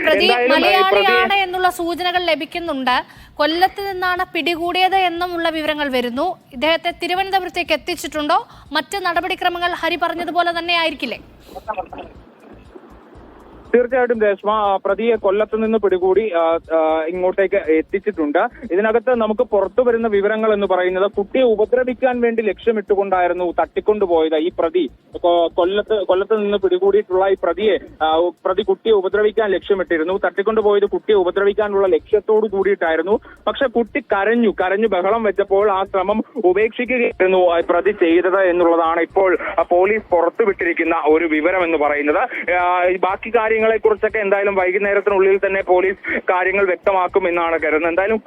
പ്രതി മലയാളിയാണ് എന്നുള്ള സൂചനകൾ ലഭിക്കുന്നുണ്ട്. കൊല്ലത്ത് നിന്നാണ് പിടികൂടിയത് എന്നുമുള്ള വിവരങ്ങൾ വരുന്നു. ഇദ്ദേഹത്തെ തിരുവനന്തപുരത്തേക്ക് എത്തിച്ചിട്ടുണ്ടോ? മറ്റ് നടപടിക്രമങ്ങൾ ഹരി പറഞ്ഞതുപോലെ തന്നെ ആയിരിക്കില്ലേ? തീർച്ചയായിട്ടും രേഷ്മ, പ്രതിയെ കൊല്ലത്ത് നിന്ന് പിടികൂടി ഇങ്ങോട്ടേക്ക് എത്തിച്ചിട്ടുണ്ട്. ഇതിനകത്ത് നമുക്ക് പുറത്തു വരുന്ന വിവരങ്ങൾ എന്ന് പറയുന്നത് കുട്ടിയെ ഉപദ്രവിക്കാൻ വേണ്ടി ലക്ഷ്യമിട്ടുകൊണ്ടായിരുന്നു തട്ടിക്കൊണ്ടുപോയത്. ഈ പ്രതി കൊല്ലത്ത് നിന്ന് പിടികൂടിയിട്ടുള്ള ഈ പ്രതി കുട്ടിയെ ഉപദ്രവിക്കാൻ ലക്ഷ്യമിട്ടിരുന്നു. തട്ടിക്കൊണ്ടുപോയത് കുട്ടിയെ ഉപദ്രവിക്കാനുള്ള ലക്ഷ്യത്തോടു കൂടിയിട്ടായിരുന്നു. പക്ഷെ കുട്ടി കരഞ്ഞു ബഹളം വെച്ചപ്പോൾ ആ ശ്രമം ഉപേക്ഷിക്കുകയായിരുന്നു പ്രതി ചെയ്തത് എന്നുള്ളതാണ് ഇപ്പോൾ പോലീസ് പുറത്തുവിട്ടിരിക്കുന്ന ഒരു വിവരം എന്ന് പറയുന്നത്. ബാക്കി കാര്യങ്ങളെ കുറിച്ചൊക്കെ എന്തായാലും വൈകുന്നേരത്തിനുള്ളിൽ തന്നെ പോലീസ് കാര്യങ്ങൾ വ്യക്തമാക്കും എന്നാണ് കരുതുന്നത്. എന്തായാലും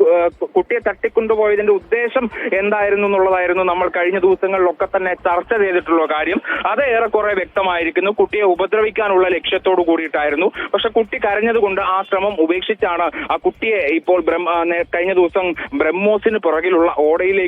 കുട്ടിയെ തട്ടിക്കൊണ്ടുപോയതിന്റെ ഉദ്ദേശം എന്തായിരുന്നു എന്നുള്ളതായിരുന്നു നമ്മൾ കഴിഞ്ഞ ദിവസങ്ങളിലൊക്കെ തന്നെ ചർച്ച ചെയ്തിട്ടുള്ള കാര്യം. അത് ഏറെക്കുറെ വ്യക്തമായിരിക്കുന്നു. കുട്ടിയെ ഉപദ്രവിക്കാനുള്ള ലക്ഷ്യത്തോടു കൂടിയിട്ടായിരുന്നു. പക്ഷെ കുട്ടി കരഞ്ഞതുകൊണ്ട് ആ ശ്രമം ഉപേക്ഷിച്ചാണ് ആ കുട്ടിയെ ഇപ്പോൾ കഴിഞ്ഞ ദിവസം ബ്രഹ്മോസിന് പുറകിലുള്ള ഓടയിൽ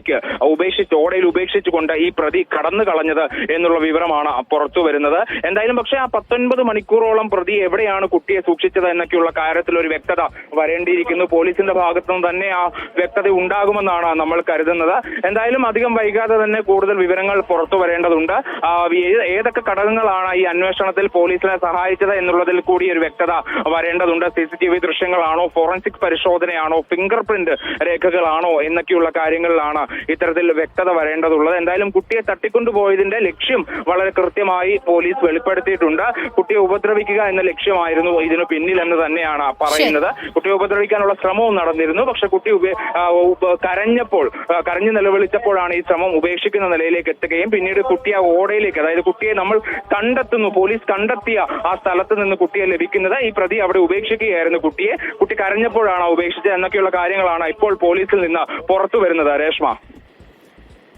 ഉപേക്ഷിച്ചുകൊണ്ട് ഈ പ്രതി കടന്നു കളഞ്ഞത് എന്നുള്ള വിവരമാണ് പുറത്തു വരുന്നത്. എന്തായാലും പക്ഷെ ആ 19 മണിക്കൂറോളം പ്രതി എവിടെയാണ് കുട്ടിയെ സൂക്ഷിച്ചത് എന്നൊക്കെയുള്ള കാര്യത്തിൽ ഒരു വ്യക്തത വരേണ്ടിയിരിക്കുന്നു. പോലീസിന്റെ ഭാഗത്തു നിന്ന് തന്നെ ആ വ്യക്തത ഉണ്ടാകുമെന്നാണ് നമ്മൾ കരുതുന്നത്. എന്തായാലും അധികം വൈകാതെ തന്നെ കൂടുതൽ വിവരങ്ങൾ പുറത്തു വരേണ്ടതുണ്ട്. ഏതൊക്കെ ഘടകങ്ങളാണ് ഈ അന്വേഷണത്തിൽ പോലീസിനെ സഹായിച്ചത് എന്നുള്ളതിൽ കൂടി ഒരു വ്യക്തത വരേണ്ടതുണ്ട്. CCTV ദൃശ്യങ്ങളാണോ, ഫോറൻസിക് പരിശോധനയാണോ, ഫിംഗർ പ്രിന്റ് രേഖകളാണോ എന്നൊക്കെയുള്ള കാര്യങ്ങളിലാണ് ഇത്തരത്തിൽ വ്യക്തത വരേണ്ടതുള്ളത്. എന്തായാലും കുട്ടിയെ തട്ടിക്കൊണ്ടുപോയതിന്റെ ലക്ഷ്യം വളരെ കൃത്യമായി പോലീസ് വെളിപ്പെടുത്തിയിട്ടുണ്ട്. കുട്ടിയെ ഉപദ്രവിക്കുക എന്ന ലക്ഷ്യമായിരുന്നു ഇതിനു പിന്നിൽ എന്ന് തന്നെയാണ് പറയുന്നത്. കുട്ടിയെ ഉപദ്രവിക്കാനുള്ള ശ്രമവും നടന്നിരുന്നു. പക്ഷെ കുട്ടി കരഞ്ഞു നിലവിളിച്ചപ്പോഴാണ് ഈ ശ്രമം ഉപേക്ഷിക്കുന്ന നിലയിലേക്ക് എത്തുകയും പിന്നീട് കുട്ടിയെ ഓടയിലേക്ക്, അതായത് കുട്ടിയെ നമ്മൾ പോലീസ് കണ്ടെത്തിയ ആ സ്ഥലത്ത് നിന്ന് കുട്ടിയെ ലഭിക്കുന്നത് ഈ പ്രതി അവിടെ ഉപേക്ഷിക്കുകയായിരുന്നു. കുട്ടി കരഞ്ഞപ്പോഴാണ് ഉപേക്ഷിച്ചത് എന്നൊക്കെയുള്ള കാര്യങ്ങളാണ് ഇപ്പോൾ പോലീസിൽ നിന്ന് പുറത്തു വരുന്നത്. രേഷ്മ,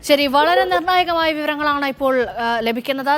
ശരി, വളരെ നിർണായകമായ വിവരങ്ങളാണ് ഇപ്പോൾ ലഭിക്കുന്നത്.